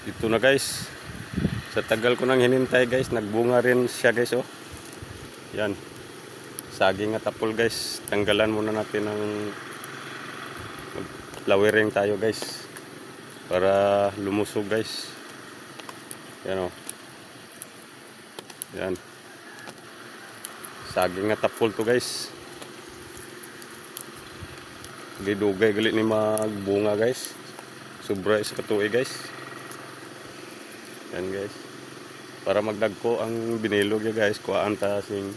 Ito na guys. Sa tagal ko nang hinintay guys, nagbunga rin siya guys oh. Yan. Saging at apple guys. Tanggalan muna natin ng flowering tayo guys. Para lumusog guys. Yan oh. Yan. Saging at apple to guys. Didugay gali ni magbunga guys. Sobra sa katuig guys. Yan guys. Para magdagko ang binilog ya guys, kuhaan ta sing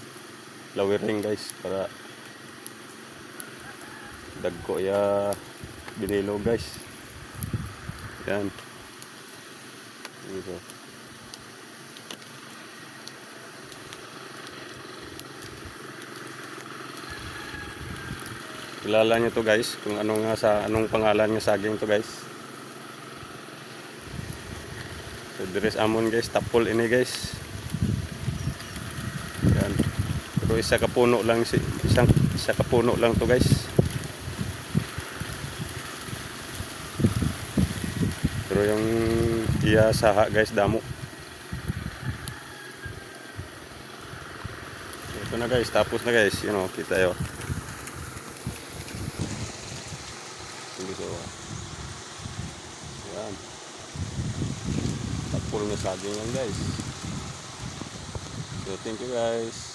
flowering guys para dagko ya binilog guys. Yan. Ito. Kilala niyo to guys kung anong pangalan ng saging to guys. So deres amon guys, tapol ini guys. Yan. Pero isa ka puno lang to guys. Pero yung iya saha guys damo. Ito na guys, tapos na guys, you know, kita yo. So, yan. Tapol na saging yan guys. So thank you guys.